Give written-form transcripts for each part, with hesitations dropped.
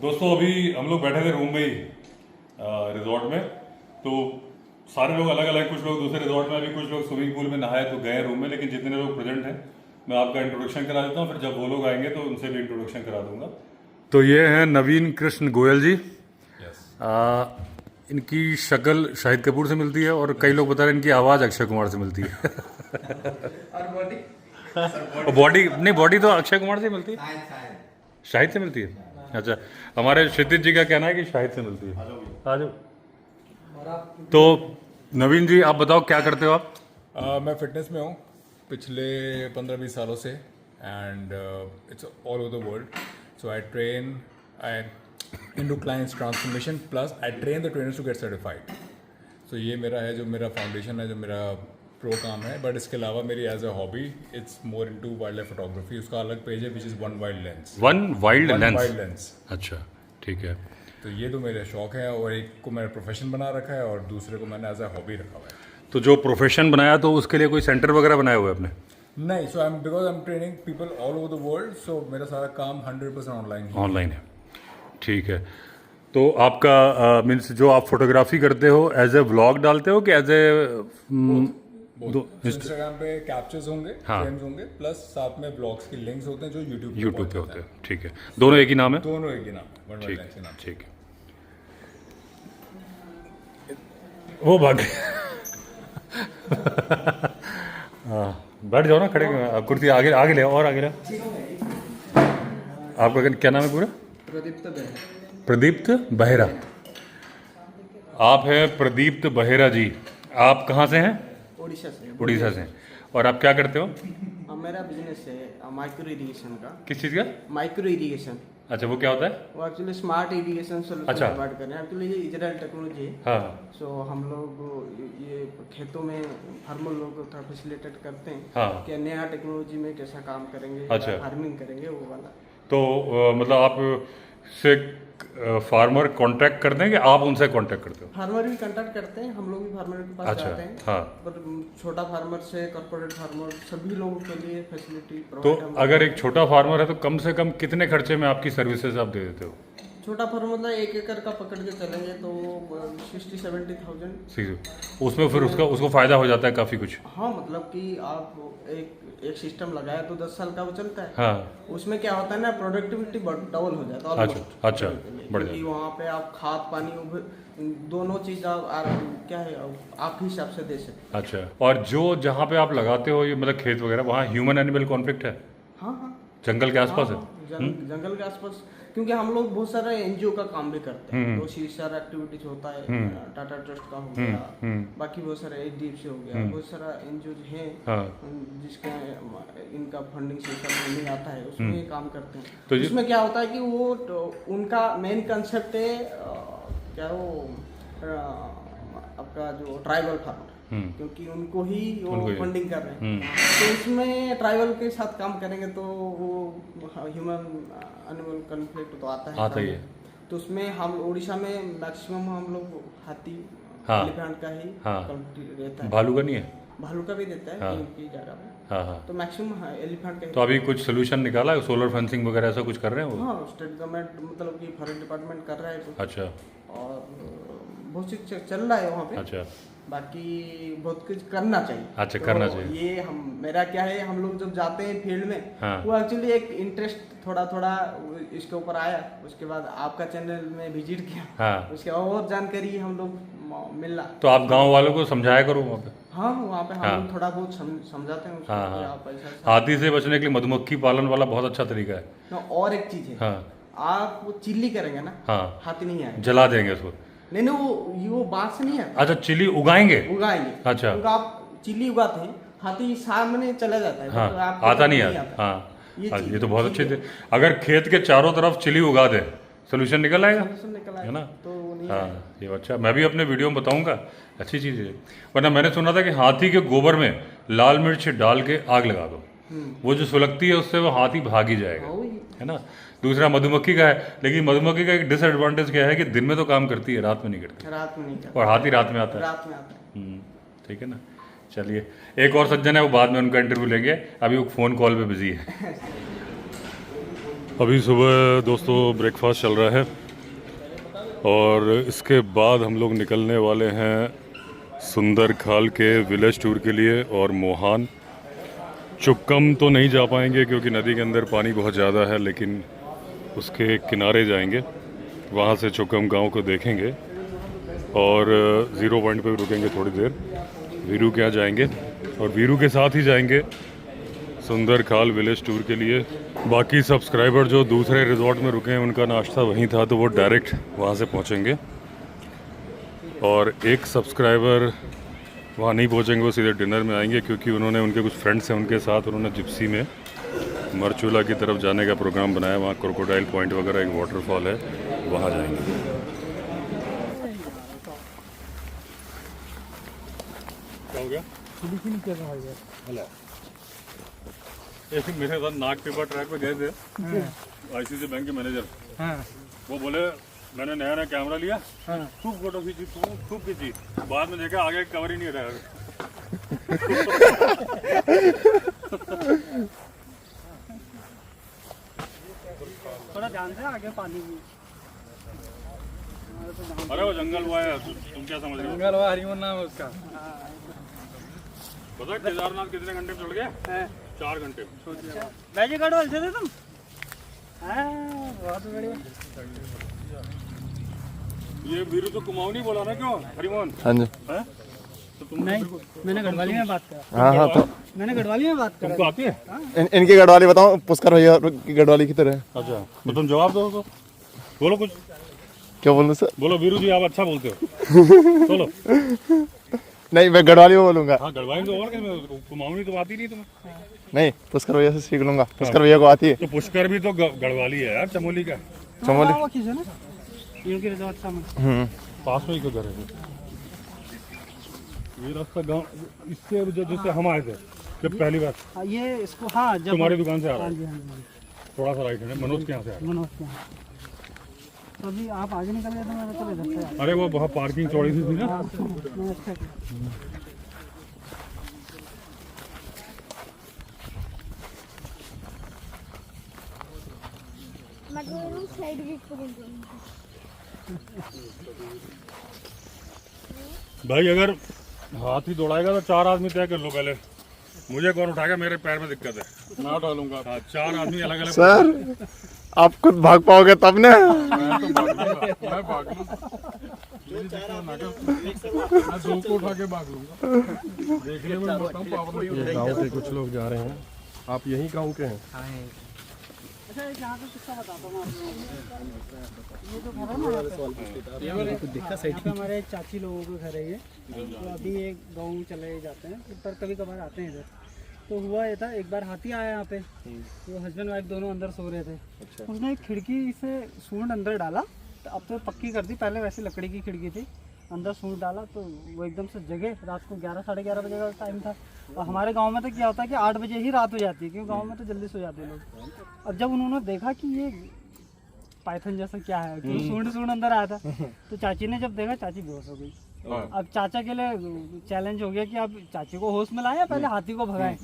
दोस्तों अभी हम लोग बैठे थे रूम में ही रिजॉर्ट में। तो सारे लोग अलग अलग, कुछ लोग दूसरे रिजॉर्ट में, अभी कुछ लोग स्विमिंग पूल में नहाए तो गए रूम में, लेकिन जितने लोग प्रेजेंट हैं मैं आपका इंट्रोडक्शन करा देता हूँ, फिर जब वो लोग आएंगे तो उनसे भी इंट्रोडक्शन करा दूंगा। तो ये हैं नवीन कृष्ण गोयल जी। इनकी शक्ल शाहिद कपूर से मिलती है और कई लोग बता रहे हैं इनकी आवाज़ अक्षय कुमार से मिलती है। और बॉडी और बॉडी नहीं, बॉडी तो अक्षय कुमार से मिलती है, शाहिद से मिलती है। अच्छा, हमारे क्षितिज जी का कहना है कि शाहिद से मिलती है। आ जाओ। तो नवीन जी आप बताओ क्या करते हो आप? मैं फिटनेस में हूँ पिछले 15-20 सालों से and it's all over the world. So I train I into clients transformation plus I train the trainers to get certified. So ये मेरा है, जो मेरा फाउंडेशन है, जो मेरा प्रो काम है। बट इसके अलावा मेरी as a hobby it's more into wildlife photography. उसका अलग पेज है which is one wild lens. One wild wild lens. Lens. अच्छा ठीक है। तो ये तो मेरे शौक है, और एक को मैंने प्रोफेशन बना रखा है और दूसरे को मैंने एज अ हॉबी रखा हुआ है। तो जो प्रोफेशन बनाया तो उसके लिए कोई सेंटर वगैरह बनाए हुए आपने? नहीं, so because I am training people all over the world, so मेरा सारा काम 100% ऑनलाइन है। ऑनलाइन है, ठीक है। तो आपका मीन्स जो आप फोटोग्राफी करते हो एज ए व्लॉग डालते हो कि एज ए इंस्टाग्राम पे कैप्चर्स होंगे, हाँ। फ्रेम्स होंगे, प्लस साथ में ब्लॉग्स के लिंक्स होते हैं जो यूट्यूब पे होते हैं? ठीक है, दोनों एक ही नाम है? दोनों एक ही नाम है, वन ठीक वाइल्ड लेंस के नाम। ठीक है। वो भाग गए। हाँ, बैठ जाओ ना, खड़े कुर्सी आगे आगे ले आओ, और आगे ले आओ। आपका क्या नाम है पूरा? प्रदीप्त बहेरा। आप हैं प्रदीप्त बहेरा जी। आप कहाँ से हैं? उड़ीसा से। उड़ीसा से। और आप क्या करते हो? मेरा बिजनेस है माइक्रो इरिगेशन का। किस चीज़ का? Micro irrigation. अच्छा, वो क्या होता है? वो एक्चुअली स्मार्ट इरिगेशन सोल्यूशन अच्छा। प्रोवाइड कर रहे हैं। एक्चुअली ये इजराइल टेक्नोलॉजी है। हाँ सो हम लोग ये खेतों में फार्मर लोगों को थोड़ा फैसिलिटेट करते हैं हाँ। कि नया टेक्नोलॉजी में कैसा काम करेंगे, अच्छा। फार्मिंग करेंगे, वो वाला। तो मतलब आप से फार्मर कांटेक्ट करते हैं कि आप उनसे कांटेक्ट करते हो? फार्मर भी कांटेक्ट करते हैं, हम लोग भी फार्मर के पास अच्छा, जाते हैं। हाँ। पर छोटा फार्मर से कॉर्पोरेट फार्मर सभी लोगों के लिए फैसिलिटी तो प्रोवाइड। अगर एक छोटा फार्मर है तो कम से कम कितने खर्चे में आपकी सर्विसेज आप दे देते हो? छोटा फार्म मतलब 1 एकड़ का पकड़ के चलेंगे तो 60-70,000। ठीक, उसमें फिर उसको फायदा हो जाता है काफ़ी कुछ? हाँ, मतलब कि आप एक सिस्टम लगाया तो 10 साल का वो चलता है। हाँ। उसमें क्या होता है ना, प्रोडक्टिविटी डबल हो जाता है अच्छा, almost। अच्छा, बढ़ क्योंकि जाता। वहाँ पे आप खाद पानी दोनों चीज आप क्या है आप ही हिसाब से दे सकते। अच्छा, और जो जहाँ पे आप लगाते हो ये मतलब खेत वगैरह, वहाँ ह्यूमन एनिमल कॉन्फ्लिक्ट है? हाँ हाँ, जंगल के आसपास है? जंगल के आसपास, क्योंकि हम लोग बहुत सारे एनजीओ का काम भी करते हैं। तो सीएसआर एक्टिविटीज होता है, टाटा ट्रस्ट का हो गया, बाकी बहुत सारे एचडीएफसी हो गया, बहुत सारा एनजीओ हैं हाँ। जिसका इनका फंडिंग सिस्टम फंडिंग आता है, उसमें ये काम करते हैं। तो उसमें क्या होता है कि वो उनका मेन कंसेप्ट है क्या वो आपका जो ट्राइबल फार्मर, क्योंकि उनको ही वो फंडिंग कर रहे हैं। तो उसमें ट्राइबल के साथ काम करेंगे तो वो ह्यूमन एनिमल कॉन्फ्लिक्ट तो आता ही है। तो उसमें हम उड़ीसा में मैक्सिमम हम लोग हाथी, हाँ। एलिफेंट का ही conflict रहता है। भालू का नहीं है? भालू का भी देता है हाँ। कहीं जगह में। हाँ हाँ। तो मैक्सिमम एलिफेंट का ही। तो अभी कुछ सोल्यूशन निकाला है, सोलर फेंसिंग वगैरह ऐसा कुछ कर रहे हैं वो? हाँ, स्टेट गवर्नमेंट मतलब कि फॉरेस्ट डिपार्टमेंट कर रहा है कुछ। अच्छा और बहुत चीज चल रहा है वहाँ पे। अच्छा बाकी बहुत कुछ करना चाहिए। अच्छा, तो करना चाहिए। ये मेरा क्या है, हम लोग जब जाते हैं फील्ड में, हाँ। वो एक्चुअली एक इंटरेस्ट थोड़ा थोड़ा इसके ऊपर आया। उसके बाद आपका चैनल में विजिट किया, हाँ। उसके और जानकारी हम लोग मिला। तो आप गांव वालों को समझाया करो वहाँ पे। हाँ, वहाँ पे हम हाँ। लोग थोड़ा बहुत समझाते हैं उसको हाँ कि हाँ। आप ऐसा हाथी से बचने के लिए मधुमक्खी पालन वाला बहुत अच्छा तरीका है। ऐसा। और एक चीज है, हाँ आप वो चिल्ली करेंगे ना, हाँ, हाथी नहीं आएगा। जला देंगे उसको? नहीं, वो बांस नहीं आता, अच्छा, चिली उगाएंगे? उगाएंगे। अच्छा। क्योंकि आप चिल्ली उगाते हैं, हाथी सामने चला जाता है। हाँ, तो आपको आता नहीं आता। हाँ ये हाँ, चीज़ ये तो बहुत अच्छे ठीक थे। अगर खेत के चारों तरफ चिली उगा दे, सोल्यूशन निकल आएगा, Solution निकल है ना? तो नहीं हाँ, ये अच्छा, मैं भी अपने वीडियो में बताऊंगा, अच्छी चीज़ है। वरना मैंने सुना था कि हाथी के गोबर में लाल मिर्च डाल के आग लगा दो, वो जो सुलगती है उससे वो हाथी भाग ही जाएगा, वही। है ना? दूसरा मधुमक्खी का है, लेकिन मधुमक्खी का एक डिसएडवांटेज क्या है कि दिन में तो काम करती है, रात में नहीं करती, रात में नहीं करता, और हाथी रात में आता है। रात में आता है। ठीक है ना? चलिए, एक और सज्जन है, वो बाद में उनका इंटरव्यू लेंगे, अभी वो फ़ोन कॉल पे बिजी है। अभी सुबह दोस्तों ब्रेकफास्ट चल रहा है और इसके बाद हम लोग निकलने वाले हैं सुंदर खाल के विलेज टूर के लिए और मोहान। चुक्कम तो नहीं जा पाएंगे क्योंकि नदी के अंदर पानी बहुत ज़्यादा है, लेकिन उसके किनारे जाएंगे, वहाँ से चुक्कम गांव को देखेंगे और ज़ीरो पॉइंट पे रुकेंगे थोड़ी देर, वीरू के यहाँ जाएंगे और वीरू के साथ ही जाएंगे सुंदर खाल विलेज टूर के लिए। बाकी सब्सक्राइबर जो दूसरे रिजॉर्ट में रुके हैं उनका नाश्ता वहीं था, तो वो डायरेक्ट वहाँ से पहुँचेंगे और एक सब्सक्राइबर वहाँ नहीं पहुँचेंगे, वो सीधे डिनर में आएंगे क्योंकि उन्होंने, उनके कुछ फ्रेंड्स हैं उनके साथ उन्होंने जिप्सी में मरचूला की तरफ जाने का प्रोग्राम बनाया। वहाँ क्रोकोडाइल पॉइंट वगैरह एक वाटरफॉल है, वहाँ जाएंगे। क्या हो गया? एक मेरे साथ नाग पेपर ट्रैक पे गए थे आईसीआईसीआई बैंक के मैनेजर, वो बोले मैंने नया नया कैमरा लिया, खूब फोटो खींची, खूब खींची, बाद में देखा आगे कवर ही नहीं रहा। थोड़ा ध्यान से आगे पानी भी। अरे वो जंगल हुआ है, तुम क्या समझ रहे हो? जंगल हुआ, हरिमन नाम है उसका। पता है केदारनाथ कितने घंटे में चढ़ गया? 4 घंटे में। वैसे गढ़वाल से थे तुम? बहुत बढ़िया। ये वीरू तो कुमाऊं नहीं बोला ना, क्यों हरिमोहन? हाँ जी। तो तुम नहीं, मैंने गढ़वाली में बात करा। हाँ तो मैंने गढ़वाली में बात करा। तुमको आती है? इनकी गढ़वाली बताओ, पुष्कर भैया की गढ़वाली की तरह। अच्छा, तो तुम जवाब दो तो बोलो कुछ। क्या बोलूं सर? बोलो वीरू जी, आप अच्छा बोलते हो। बोलो। नहीं, मैं गढ़वाली में बोलूंगा। हाँ गढ़वाली तो और कुमाऊनी तो आती नहीं तुम्हें? नहीं, पुष्कर भैया से सीख लूंगा, पुष्कर भैया को आती है। तो पुष्कर भी तो गढ़वाली है यार, चमोली का। चमोली वो किस है ना? इनके रिजॉर्ट सामने। पास में ही तो घर है। ये रास्ता गांव इससे जैसे हम आए थे जब पहली बार हाँ, ये इसको, हाँ जब तुम्हारी दुकान से आ रहा हाँ है, जी, हाँ जी, हाँ थोड़ा सा राइट है, मनोज के यहाँ से आ रहा जी। मनोज के यहाँ। तो अभी आप आगे निकल गए तो मैं चले इधर से। है। अरे वो बहुत पार्किंग चौड़ी सी थी ना। मैं अच्छा किया। भाई अगर हाथी दौड़ाएगा तो 4 आदमी तय कर लो पहले। मुझे कौन उठाएगा? मेरे पैर में दिक्कत है, मैं उठा लूंगा। हाँ, 4 आदमी अलग अलग। सर, आप खुद भाग पाओगे तब ना। मैं भाग लूंगा, मैं 2 को उठा के भाग लूंगा। देखने में मोटा हूं, पावर में। गांव से कुछ लोग जा रहे हैं, आप यही गांव के हैं? अच्छा, यहाँ पे किस्सा बताता हूँ आपको। ये तो घर है ना, यहाँ पे हमारे चाची लोगों का घर है ये। तो अभी एक गाँव चले जाते हैं, पर कभी कभार आते हैं इधर। तो हुआ ये था, एक बार हाथी आया यहाँ पे, वो हस्बैंड वाइफ दोनों अंदर सो रहे थे। उसने एक खिड़की से सूंड अंदर डाला, तो अब तो पक्की कर दी, पहले वैसे लकड़ी की खिड़की थी, अंदर सूंड डाला तो वो एकदम से जगे। रात को 11 साढ़े 11 बजे का टाइम था। और हमारे गांव में तो क्या होता है कि 8 बजे ही रात हो जाती है, क्योंकि गांव में तो जल्दी सो जाते हैं लोग। और जब उन्होंने देखा कि ये पाइथन जैसा क्या है, कि सूंड अंदर आया था, तो चाची ने जब देखा, चाची बेहोश हो गई। अब चाचा के लिए चैलेंज हो गया कि अब चाची को होश में लाए या पहले हाथी को भगाएं।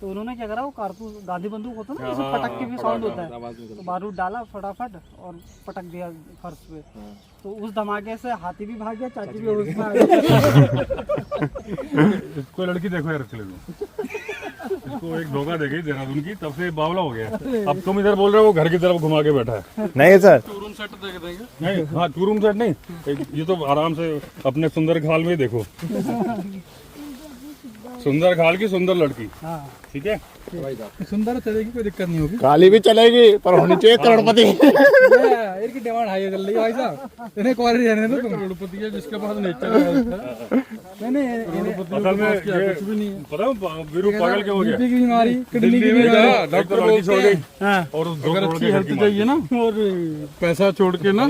तो उन्होंने क्या करा, वो कारतूस गांधी बंदूक होता है ना, जिसमें पटक के भी साउंड होता है, तो बारूद डाला फटाफट और पटक दिया फर्श पे। तो उस धमाके से हाथी भी भाग गया, चाची भी होश में आ गई। कोई लड़की देखो यार, चले इसको एक धोखा दे गई देहरादून की, तब से बावला हो गया। अब तुम इधर बोल रहे हो, वो घर की तरफ घुमा के बैठा है। नहीं सर, टू रूम सेट देख देंगे। नहीं, हाँ टू रूम सेट नहीं, ये तो आराम से अपने सुंदर खाल में ही देखो। सुंदर खाल की सुंदर लड़की, ठीक है। सुंदर चलेगी, कोई दिक्कत नहीं होगी। काली भी चलेगी पर होनी चाहिए करोड़पति। इनकी डिमांड हाई है, जल्दी भाई साहब, इन्हें क्वालिटी रहने दो। करोड़पति है जिसके पास नेचर है। असल में ये कुछ भी नहीं है। पता है वीरू पागल क्यों हो गया? बीपी की बीमारी, किडनी की बीमारी, डॉक्टर लड़की छोड़ गई हाँ। और उस अगर अच्छी हेल्थ चाहिए ना, और पैसा छोड़ के ना,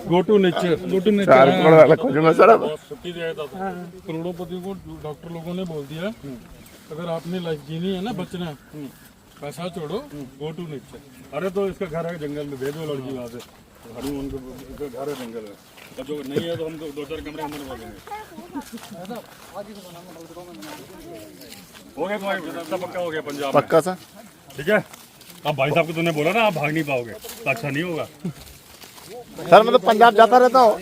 go to nature, go to 4 nature. Crore वाला खोजूंगा सर अब। छुट्टी दिया था। करोड़पति को डॉक्टर लोगों ने बोल दिया, अगर आपने लाइफ जीनी है ना, बचना है, पैसा छोड़ो, गो टू नेचर। अरे तो इसका घर है जंगल में, भेजो लड़की वहाँ से। हरिमोहन का घर है जंगल में, अब जो नहीं है तो हम 2-4 कमरे अंदर बनवा देंगे। हो गया तुम्हारी रास्ता पक्का हो गया पंजाब में, पक्का सर। ठीक है। अब भाई साहब को तूने बोला ना आप भाग नहीं पाओगे तो अच्छा नहीं होगा। सर मैं तो पंजाब जाता रहता हूँ।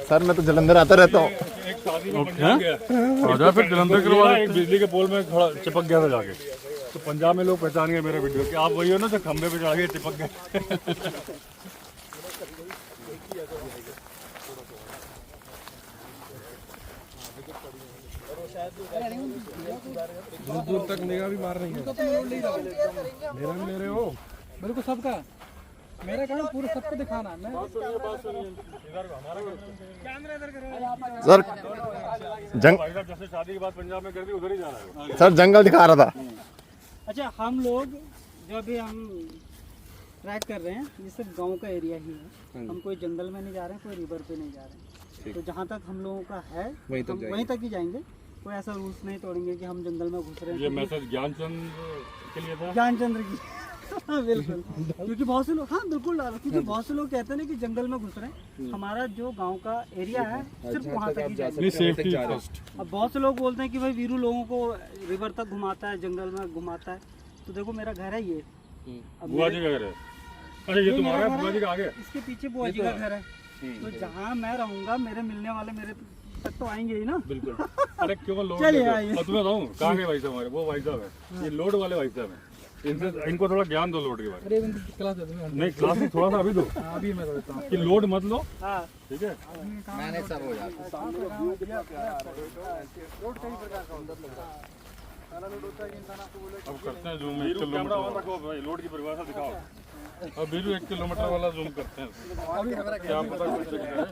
सर मैं तो जलंधर आता रहता हूँ। एक शादी में पंजाब गया, आजा फिर जलंधर करवा, एक बिजली के पोल में खड़ा चिपक गया था जाके, तो पंजाब में लोग पहचान गए मेरे वीडियो कि आप वही हो ना जो खंबे पे चढ़ के चिपक गए। दूर दूर तक निगाह भी मार रही है। मेरा भी ले रहे हो? मेरे को सबका, मेरा काम पूरा सबको दिखाना है। सर जंग भाई साहब जैसे शादी की बात पंजाब में कर दी उधर ही जा रहा है। सर जंगल दिखा रहा था। अच्छा, हम लोग जो भी हम ट्रैक कर रहे हैं ये सिर्फ गांव का एरिया ही है। हम कोई जंगल में नहीं जा रहे हैं, कोई रिवर पे नहीं जा रहे हैं। तो जहाँ तक हम लोगों का है हम वहीं तक ही जाएंगे। कोई ऐसा रूल्स नहीं तोड़ेंगे कि हम जंगल में घुस रहे ये हैं। मैसेज ज्ञानचंद के लिए था। ज्ञानचंद्र की बिल्कुल, क्योंकि बहुत से लोग, हाँ बिल्कुल, क्योंकि बहुत से लोग कहते हैं ना कि जंगल में घुस रहे हैं। हमारा जो गांव का एरिया है सिर्फ वहाँ तक ही जाएंगे। Safety first. अब बहुत से लोग बोलते हैं कि भाई वीरू लोगों को रिवर तक घुमाता है, जंगल में घुमाता है। तो देखो मेरा घर है ये, अब बुआ जी का घर है। अच्छा ये तुम्हारा है, बुआ जी का आगे? इसके पीछे बुआ जी का घर है। तो जहाँ मैं रहूंगा मेरे मिलने वाले मेरे तक तो आएंगे ही ना। बिल्कुल। अरे क्यों लोड? चलिए आइए। और तुम्हें बताऊं कहाँ के भाई साहब हमारे, वो भाई साहब है, ये लोड वाले भाई साहब हैं। इनसे इनको थोड़ा ज्ञान दो लोड के बारे में। अरे इनको क्लास दे दूंगा। नहीं क्लास में थोड़ा सा अभी दो, अभी मैं देता हूँ कि लोड मत लो, हाँ। ठीक है? मैंने सब हो जाता अब करते हैं जूम 1 किलोमीटर रखो भाई, लोड की परिभाषा दिखाओ। अब बीरू 1 किलोमीटर वाला जूम करते हैं, क्या पता कुछ चलेगा।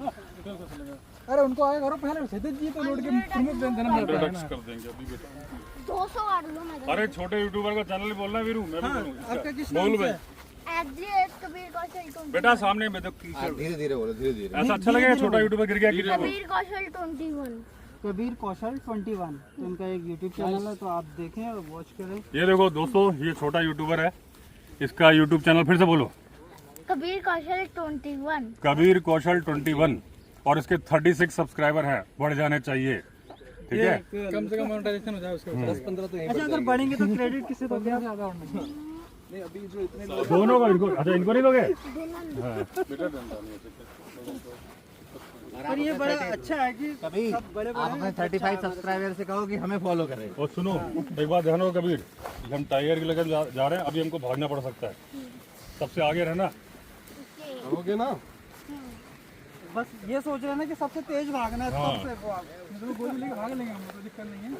अरे उनको आए घरों पहले क्षितिज जी तो लोड के प्रमुख देना इंट्रोडक्स कर देंगे अभी बेटा। 200 काट लो मैं। अरे छोटे यूट्यूबर का चैनल बोलना है वीरू, मैं भी बोलूंगा। आपका किस बोल नाम भाई। एड्रेस कबीर कौशल 21। बेटा सामने में तो धीरे धीरे बोलो, धीरे धीरे। ऐसा अच्छा लगेगा छोटा यूट्यूबर गिर गया। कबीर कौशल 21। कबीर कौशल 21, तो उनका एक यूट्यूब चैनल है, तो आप देखें और वॉच करें। ये देखो दोस्तों, ये छोटा यूट्यूबर है, इसका यूट्यूब चैनल फिर से बोलो, कबीर कौशल 21। कबीर कौशल 21, और इसके 36 सब्सक्राइबर हैं, बढ़ जाने चाहिए, ठीक है? कम से कम मोनेटाइजेशन हो जाए उसके 10-15 तो। अच्छा अगर बढ़ेंगे तो क्रेडिट किसे दोगे आप? नहीं अभी जो इतने दोनों को, इनको अच्छा इनको नहीं दोगे? पर ये बड़ा अच्छा है कि सब बड़े आप अपने 35 सब्सक्राइबर से कहो कि हमें फॉलो करें। और सुनो एक बात ध्यान रखो कबीर, कि हम टाइगर की लगन जा रहे हैं, अभी हमको भागना पड़ सकता है, सबसे आगे रहना। होगे ना? बस ये सोच रहे हैं ना कि सबसे तेज भागना है, सबसे वो मतलब गोली लेके भाग लेंगे, हम कोई दिक्कत नहीं है।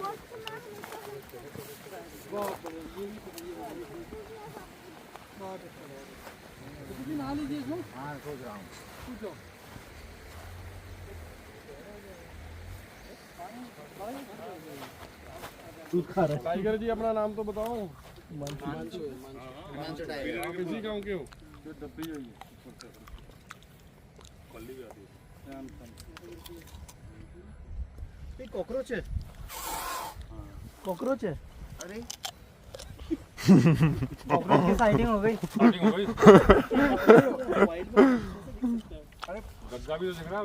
नहा लीजिए इसमें। हाँ सोच रहा हूँ। टाइगर जी अपना नाम तो बताओ। हिमांशु टाइगर। आप इसी गाँव के हो? कॉकरोच है। कॉकरोच है। अरे कॉकरोच की साइडिंग हो गई। स्टार्टिंग हो गई। गद्दा भी तो दिख रहा है।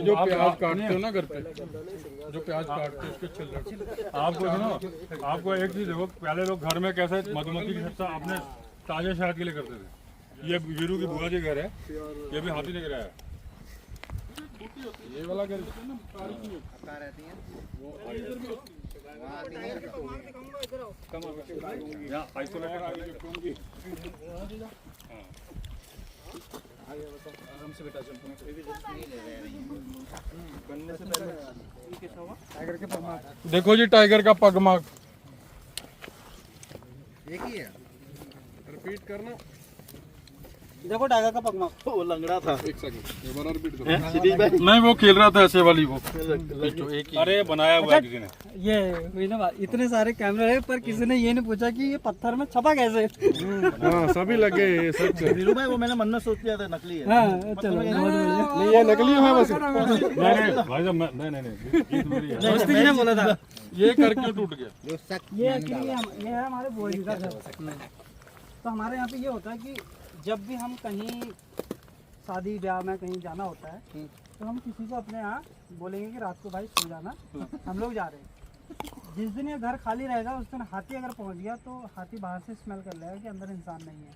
जो प्याज काटते हो ना घर पे, जो प्याज काटते हो उसके छिलके। आपको सुनो, आपको एक चीज देखो, पहले लोग घर में कैसे मधुमक्खी की सत्ता अपने ताजे शहद के लिए करते थे। ये वीरू की बुआ जी घर है, ये भी हाथी ने गिराया है। ये वाला घर कहाँ रहती हैं? यहाँ आइसोलेटेड। देखो जी टाइगर का पगमार्क। एक ही है। रिपीट करना। देखो टाइगर का पगमा। वो लंगड़ा था। एक सेकंड दोबारा रिपीट करो। क्षितिज भाई नहीं वो खेल रहा था ऐसे वाली वो। अरे बनाया हुआ है किसी ने। ये वही ना बात, इतने सारे कैमरे हैं पर किसी ने ये नहीं पूछा कि ये पत्थर में छपा कैसे। हाँ सभी लगे ये सच है। वीरू भाई वो मैंने मन में सोच लिया था नकली है। हाँ चलो बहुत बढ़िया। नहीं ये नकली है बस। नहीं भाई साहब, नहीं गीत मेरी है। दोस्ती ने बोला था ये कर क्यों टूट गया? ये एक्चुअली ये है हमारे बोरी का घर। तो हमारे यहाँ पे ये होता है कि जब भी हम कहीं शादी ब्याह में कहीं जाना होता है तो हम किसी को अपने यहाँ बोलेंगे कि रात को भाई सो जाना, हम लोग जा रहे हैं। जिस दिन ये घर खाली रहेगा उस दिन हाथी अगर पहुँच गया तो हाथी बाहर से स्मेल कर लेगा कि अंदर इंसान नहीं है,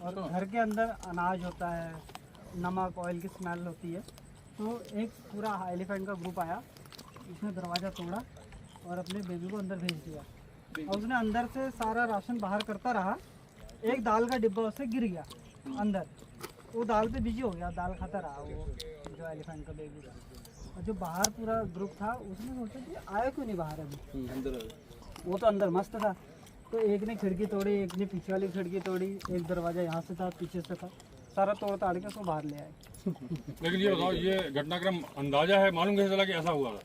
और घर के अंदर अनाज होता है, नमक ऑयल की स्मेल होती है। तो एक पूरा एलिफेंट का ग्रुप आया, उसने दरवाज़ा तोड़ा और अपने बेबी को अंदर भेज दिया, और उसने अंदर से सारा राशन बाहर करता रहा। एक दाल का डिब्बा उससे गिर गया अंदर, वो दाल पे बिजी हो गया, दाल खाता रहा वो जो एलिफेंट का बेबी था। और जो बाहर पूरा ग्रुप था उसने सोचा कि आया क्यों नहीं बाहर अभी, अंदर वो तो अंदर मस्त था। तो एक ने खिड़की तोड़ी, एक ने पीछे वाली खिड़की तोड़ी, एक दरवाज़ा यहाँ से था, पीछे से था, सारा तोड़ ताड़ के उसको बाहर ले आए। लेकिन ये बताओ, ये घटनाक्रम अंदाजा है, मालूम कैसे चला कि ऐसा हुआ था?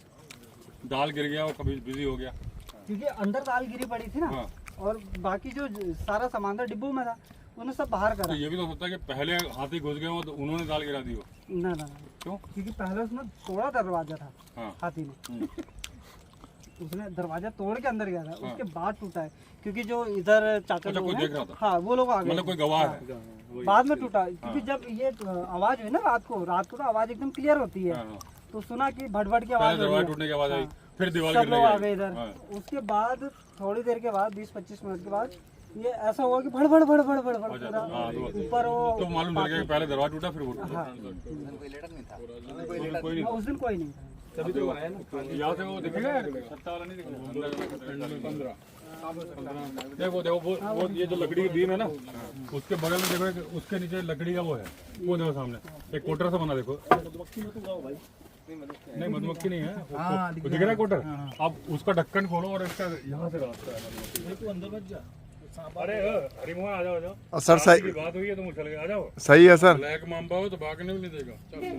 दाल गिर गया और कभी बिजी हो गया? क्योंकि अंदर दाल गिरी पड़ी थी ना, हाँ। और बाकी जो सारा सामान था डिब्बों में था, उन्हें सब बाहर करा। तो ये भी तो होता है कि पहले हाथी घुस गए हो तो उन्होंने दाल गिरा दी हो। ना ना ना, क्यों? क्योंकि पहले उसने तोड़ा दरवाजा था, हाँ। हाथी ने उसने दरवाजा तोड़ के अंदर गया था, उसके बाद टूटा है। क्योंकि जो इधर चाचा अच्छा, लोग कोई हैं, देख रहा था? हाँ वो लोग आ गए, मतलब कोई गवाह है? बाद में टूटा। क्योंकि जब ये आवाज हुई ना रात को तो आवाज एकदम क्लियर होती है, हाँ। तो सुना कि भटभट की आवाज पहले दरवाजा टूटने की आवाज आई, फिर दीवार सब गिरने लोग आ की गए आई। इधर। हाँ। उसके बाद थोड़ी देर के बाद 20-25 मिनट के बाद ये ऐसा हुआ कि भड़ भड़ भड़ भड़ भड़ भड़ पूरा हाँ, तो ऊपर वो तो मालूम चल गया कि पहले दरवाजा टूटा फिर वो टूटा। हाँ। कोई नहीं उस दिन कोई नहीं था। तभी तो आया ना। यहाँ से वो दिखेगा, सत्ता वाला नहीं दिखेगा? 15 देखो देखो वो ये जो लकड़ी की बीम है ना, उसके बगल में देखो एक उसके नीचे लकड़ी का वो है, वो देखो सामने एक कोटर सा बना, देखो। नहीं, मधुमक्खी नहीं है, वो दिख रहा है कोटर। आप उसका ढक्कन खोलो और इसका यहाँ से रास्ता है अंदर मत जा। अरे हरिमोहन आ जाओ, आ जाओ। सर सही की बात हुई है तो मुझे चले आ जाओ। सही है सर। ब्लैक मांबा हो तो भागने भी नहीं देगा। चलो।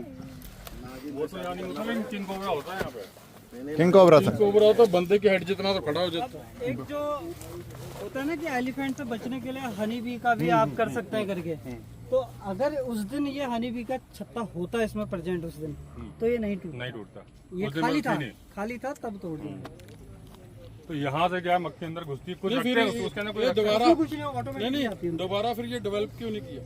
वो तो यहाँ नहीं होता, लेकिन किंग कोबरा होता है यहाँ पे। King cobra sir. कोबरा तो बंदे की हेड जितना तो खड़ा हो जाता है। एक जो होता है ना कि एलिफेंट से बचने के लिए हनी बी का भी आप कर सकते हैं करके, तो अगर उस दिन ये हनी बी का छत्ता होता है इसमें प्रेजेंट उस दिन, तो ये नहीं टूटता। नहीं टूटता, ये उस दिन खाली मक्खी था, नहीं। खाली था तब तोड़ दिया। तो यहाँ से क्या मक्खी अंदर घुसती है, कुछ रखते हैं उसके अंदर, कोई दोबारा कुछ नहीं, ऑटोमेटिक आती है। दोबारा फिर ये डेवलप क्यों नहीं किया?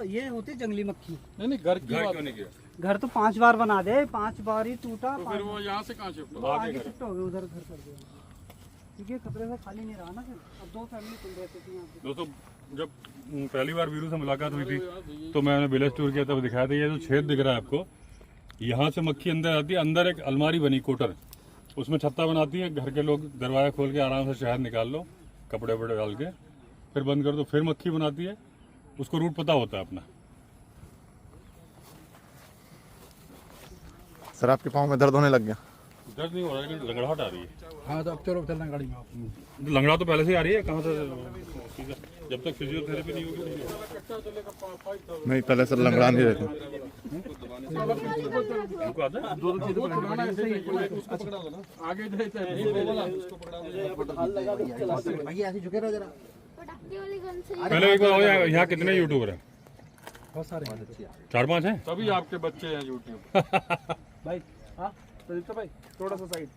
ये होती है जंगली मक्खी। नहीं घर की घर बात। क्यों नहीं किया? घर तो 5 बार बना दे, 5 बार ही टूटा, फिर वो यहाँ से कहाँ शिफ्ट वो आगे शिफ्ट हो गए, उधर घर कर दिया। क्योंकि खतरे से खाली नहीं रहा ना फिर। अब 2 फैमिली तुम रहते थे यहाँ पे। दोस्तों, जब पहली बार वीरू से मुलाकात हुई थी तो मैंने विलेज टूर किया, तब दिखाया था ये जो छेद दिख रहा है आपको, यहाँ से मक्खी अंदर आती है। अंदर एक अलमारी बनी कोटर, उसमें छत्ता बनाती है। घर के लोग दरवाजा खोल के आराम से शहद निकाल लो, कपड़े वपड़े डाल के, फिर बंद कर दो, फिर मक्खी बनाती है। उसको रूट पता होता है अपना। सर आपके पाँव में दर्द होने लग गया? दर्द नहीं हो रहा, लेकिन लंगड़ाहट आ रही है। हाँ तो अब चलो चलना गाड़ी में। लंगड़ा तो पहले से ही आ रही है, कहाँ से? जब तक फिजियोथेरेपी नहीं होगी नहीं, पहले सर लंगड़ा नहीं रहता। उनको आता है? आगे पटाखे वाली गन से पहले एक बार आओ, यहाँ कितने यूट्यूबर हैं? बहुत सारे 4-5 हैं। तभी आपके बच्चे हैं यूट्यूब। भाई हाँ प्रदीप भाई थोड़ा सा साइड।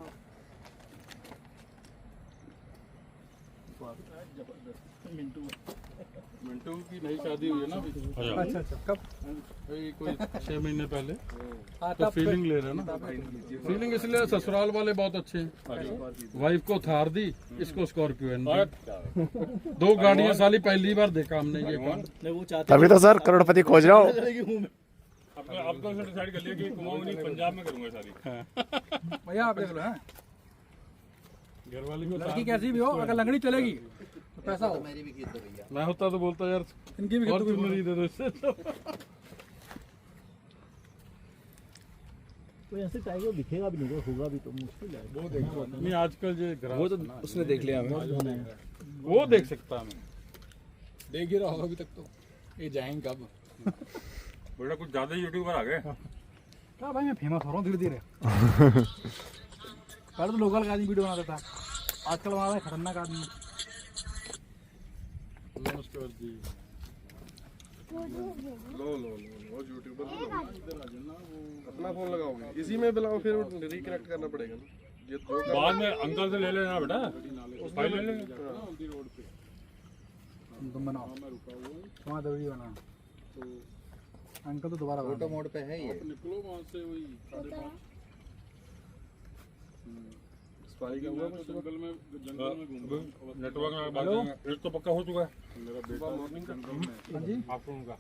मिंटू की नई शादी हुई है ना अभी। अच्छा अच्छा कब? वही कोई 6 महीने पहले। तो फीलिंग ले रहे हैं ना। फीलिंग इसलिए ससुराल वाले बहुत अच्छे हैं। वाइफ को थार दी, इसको स्कॉर्पियो एन दी। 2 गाड़ियां साली पहली बार देखा हमने ये काम। तभी तो सर करोड़पति खोज रहा हूँ। अब तो डिसाइड कर लिया कि कुमाऊं नहीं, पंजाब में करूंगा शादी। भैया आप देख लो हैं। घर वाले को लड़की कैसी भी हो, अगर लंगड़ी चलेगी तो पैसा हो। मैं होता तो बोलता यार इनकी भी और तुम नहीं दे दो इससे। कोई ऐसे टाइगर दिखेगा भी नहीं, होगा भी तो मुश्किल है। वो देखो नहीं, आजकल ये वो तो उसने देख लिया हमें। वो देख सकता हमें। देख ही रहा होगा अभी तक तो। ये जाएंगे कब? बेटा कुछ ज्यादा ही यूट्यूबर आ गए। क्या भाई मैं फेमस हो रहा हूँ धीरे धीरे। पहले तो लोकल का आदमी वीडियो बनाता था, आजकल बना रहा है खतरनाक आदमी। नमस्कार जी। लो यूट्यूबर अपना फोन लगाओगे, इसी में बुलाओ, फिर रिकनेक्ट करना पड़ेगा ना। ये बाद में अंकल से ले लेना बेटा, फाइल ले लेंगे। तुम बनाओ, वहाँ वीडियो बना। अंकल तो दोबारा निकलो वहाँ से वही 5:30 जंगल में नेटवर्क में बात करेंगे। एक तो पक्का हो चुका है मेरा बेटा मॉर्निंग हाँ जी आपको उनका,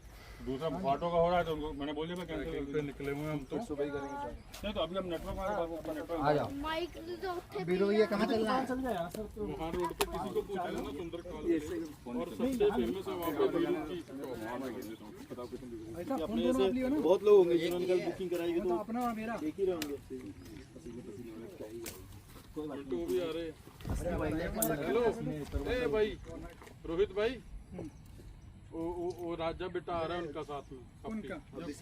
दूसरा फाटो का हो रहा है तो उनको मैंने बोल दिया मैं कैंसिल पे निकले हुए हैं हम तो सुबह ही करेंगे। नहीं तो अभी हम नेटवर्क में नेटवर्क आ जाओ माइक तो उठे बीरो ये कहाँ चल रहा है वहाँ रोड पे किसी को पूछ लेना सुंदर काल और सबसे फेमस है वहाँ पे बीरू की बहुत लोग होंगे जिन्होंने कल बुकिंग कराई हुई, तो अपना और मेरा एक ही रहेंगे। तो भी आ रहे। हेलो ए भाई रोहित भाई, वो राजा बेटा आ रहा है उनका साथ में। उनका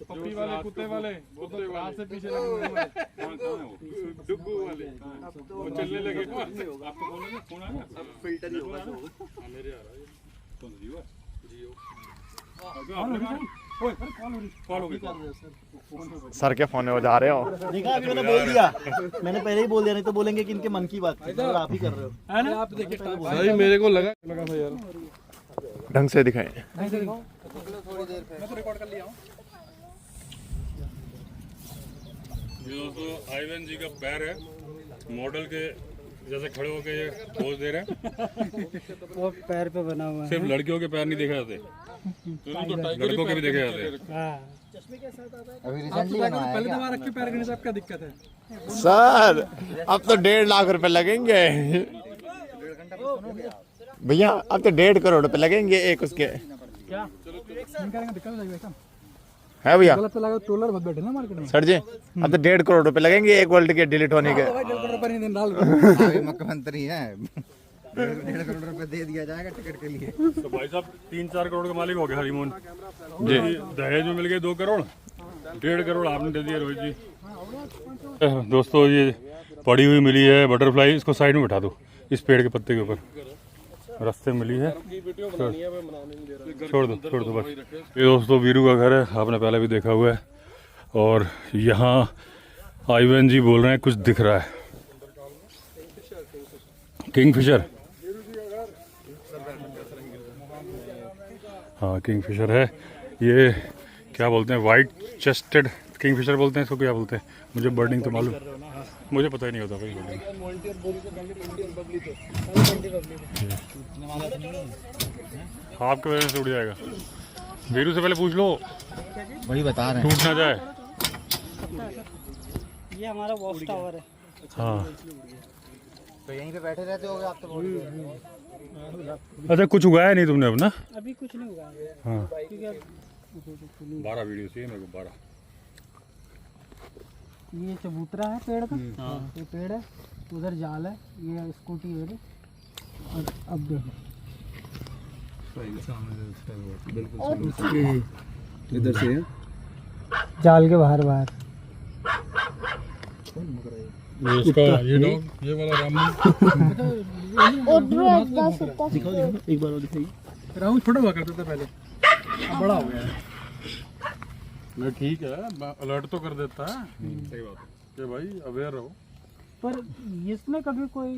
पप्पी वाले कुत्ते वाले से पीछे डुग्गू वाले वो चलने लगे। आपको फोन आया? सब फिल्टर ही होगा। मेरे आ रहा है कौन सा जियो है? जियो। कॉल हो गई सर के फोन में वो जा रहे हो। देखा अभी मैंने बोल दिया, मैंने पहले ही बोल दिया, नहीं तो बोलेंगे कि इनके मन की बात थी और आप ही कर रहे हो। है ना आप देखिए भाई मेरे को लगा था यार ढंग से दिखाएं। मैं तो रिकॉर्ड कर लिया हूँ। ये दोस्तों आईवन जी का पैर है, मॉडल के जैसे खड़े होके ये पोज दे रहे हैं। वो पैर पे बना हुआ है। सिर्फ लड़कियों के पैर नहीं देखे जाते, लड़कों के भी देखे जाते हैं। अभी रिसेंटली पहले दबा रख के पैर गिरने से आपका दिक्कत है। सर अब तो 1.5 लाख रुपए लगेंगे भैया, अब तो 1.5 करोड़ रुपए लगेंगे एक उसके। क्या दिक्कत हो जाएगी है भैया गलत लगा ट्रोलर बहुत बैठे ना मार्केट में। सर जी, अब तो 1.5 करोड़ रुपए लगेंगे एक वर्ल्ड के डिलीट होने के। मुख्यमंत्री है, 1.5 करोड़ रुपए दे दिया जाएगा टिकट के लिए। तो भाई साहब 3-4 करोड़ का मालिक हो गया हरीमोहन जी। दहेज में मिल गए 2 करोड़, 1.5 करोड़ आपने दे दिया रोहित जी। दोस्तों ये पड़ी हुई मिली है बटरफ्लाई, इसको साइड में बैठा दो इस पेड़ के पत्ते के ऊपर, रास्ते में मिली है, छोड़ दो बस। ये दोस्तों वीरू का घर है, आपने पहले भी देखा हुआ है। और यहाँ आईवन जी बोल रहे हैं कुछ दिख रहा है, किंगफिशर। हाँ किंगफिशर है ये, क्या बोलते हैं, वाइट चेस्टेड किंगफिशर बोलते हैं इसको, क्या बोलते हैं मुझे बर्डिंग तो मालूम, मुझे पता ही नहीं होता भाई बर्डिंग। आपके वजह से उड़ जाएगा, वीरू से पहले पूछ लो, वही बता रहे हैं। टूट ना जाए। ये हमारा वॉच टावर है। हाँ तो यहीं पे बैठे रहते होगे आप तो। अच्छा कुछ उगाया नहीं तुमने अपना? अभी कुछ नहीं हुआ है। हाँ क्योंकि 12 वीडियो चाहिए मेरे को, 12। ये चबूतरा है पेड़ का, ये पेड़ है, उधर जाल है, ये स्कूटी है और अब देखो इधर से जाल के बाहर इसका ये डॉग, ये वाला रामू एक बार और दिखाइए। राहुल छोटा हुआ करता था पहले, अब बड़ा हो गया है। नहीं ठीक है, अलर्ट तो कर देता है। सही बात है कि भाई अवेयर रहो। पर इसमें कभी कोई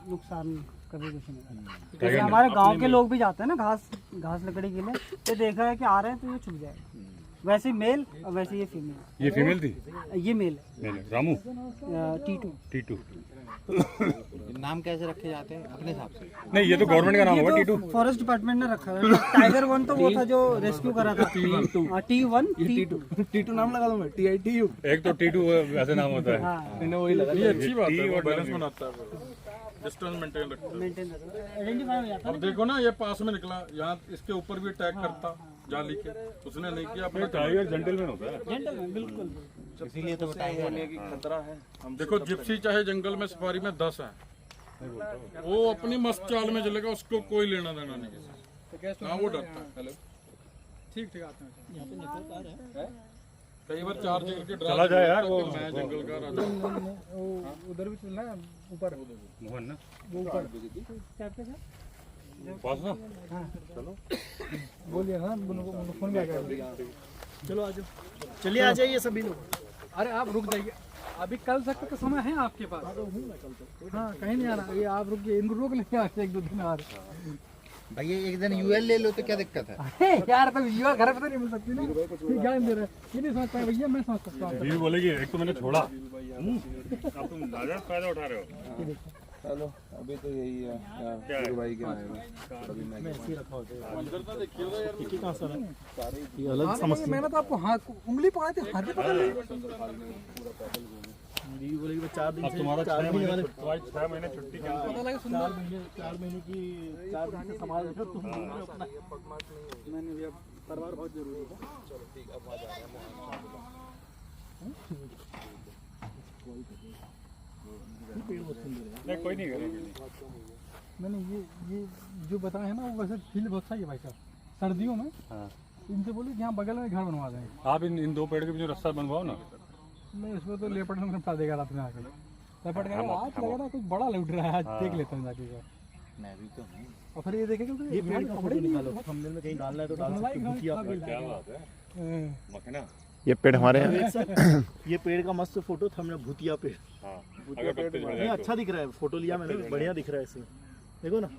नुकसान नहीं, कभी कुछ नहीं। जैसे हमारे गांव के लोग भी जाते हैं ना घास लकड़ी के लिए, तो देखा है कि आ रहे हैं तो ये छुप जाएगा। वैसे मेल और वैसे ये फीमेल। ये फीमेल थी? ये मेल है। रामू टीटू। नाम कैसे रखे जाते हैं अपने हिसाब से? नहीं ये तो गवर्नमेंट का नाम होगा टीटू। फॉरेस्ट डिपार्टमेंट ने रखा है। टाइगर 1 तो वो था जो रेस्क्यू करा था। T1 टीटू नाम लगा दूं मैं, TITU। एक तो टीटू वैसे नाम होता है। हाँ वही लगा। ये अच्छी बात है, बैलेंस बनाता है, डिस्टेंस मेंटेन रखता है। मेंटेन आइडेंटिफाई हो जाता अब देखो ना ये पास में निकला, यहाँ इसके ऊपर भी अटैक करता जाली के, उसने नहीं किया अपना। टाइगर जेंटलमैन होता है। है। जेंटलमैन बिल्कुल। इसीलिए तो होने की खतरा है। देखो जिप्सी चाहे जंगल में सफारी में 10 है, वो अपनी मस्त चाल में चलेगा, उसको कोई लेना देना नहीं किसी। हाँ वो डरता है। हेलो ठीक आते हैं। कई बार चार्ज करके चला जाए यार वो मैं जंगल का राजा। उधर भी चलना है ऊपर, मोहन ना वो ऊपर पास ना। बोलिए ना, फोन में आ गया। चलो आ जाओ, चलिए आ जाइए सभी लोग। अरे आप रुक जाइए, अभी कल तक का समय है आपके पास। हाँ कहीं नहीं आ रहा, ये आप रुकिए, इनको रोक लेंगे आज 1-2 दिन और। भैया एक दिन यूएल ले लो तो क्या दिक्कत है? यार तो युवा घर पे तो नहीं मिल सकती ना, ज्ञान दे रहे ये नहीं समझ पाए भैया, मैं समझ सकता हूँ। बीवी बोलेगी एक तो मैंने छोड़ा, अब तुम नाजायज फायदा उठा रहे हो। चलो अभी तो यही है यार, भाई क्या आएगा मैंने तो आपको हाथ उंगली पकड़ा थी, हाथ पकड़ ली। अब तुम्हारा 6 महीने छुट्टी के पता लगा सुन 4 महीने की 4 दिन से संभाल रहे हो तुम। मैंने भी अब परिवार बहुत जरूरी है। नहीं कोई नहीं करेंगे। मैंने ये जो बताया है ना वो वैसे फील बहुत सही है भाई साहब। सर्दियों में इनसे बोले कि यहाँ बगल में घर बनवा दें। आप इन 2 पेड़ के बीच में रास्ता बनवाओ ना। नहीं इसमें तो लेपट में निपटा देगा रात में आके। लेपट का आज लग रहा है कुछ बड़ा लौट रहा है, आज देख लेते हैं जाके। मैं भी तो हूं। और फिर ये देखेंगे तो ये पेड़ का फोटो निकालो, थंबनेल में कहीं डालना है तो डाल सकते हो। भूतिया पेड़। क्या बात है, मखना। ये पेड़ हमारे हैं। ये पेड़ का मस्त फोटो थंबनेल, भूतिया पेड़। हाँ, अगर पत्ते झड़ नहीं जाए अच्छा दिख रहा है, फोटो लिया मैंने, बढ़िया दिख रहा है इससे। देखो ना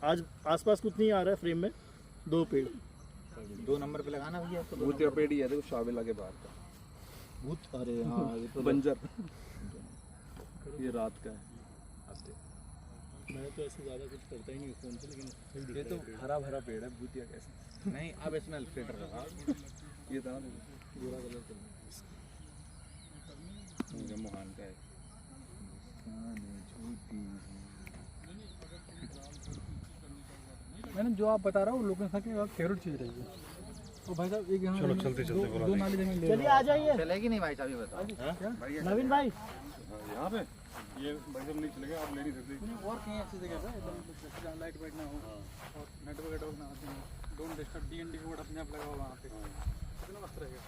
आज आसपास कुछ नहीं आ रहा है फ्रेम में, 2 पेड़ 2 नंबर पे लगाना भैया इसको। भूतिया पेड़ ही है, देखो शाबिला के बाहर का भूत। अरे हाँ ये तो बंजर, ये रात का है। मैं तो ऐसे ज्यादा कुछ करता ही नहीं फोन पे, लेकिन ये तो हरा भरा पेड़ है, भूतिया कैसे? नहीं अब इसमें फिल्टर लगा। ये था गोरा कलर का मोहन का है। मैंने जो आप बता रहा हूँ लोकेशन की फेवरेट चीज़ रही है। तो भाई साहब एक यहाँ चलो चलते चलते बोला 2 नाली जमीन ले चलिए आ जाइए चलेगी नहीं भाई साहब, ये बताओ। नवीन भाई। यहाँ पे ये भाई साहब नहीं चलेगा, आप ले नहीं सकते। और कहीं ऐसी जगह पे एकदम जहाँ लाइट वाइट ना हो और नेटवर्क ना आते हैं, डोंट डिस्टर्ब, DND कोड अपने आप लगा हुआ वहाँ पे, कितना मस्त रहेगा।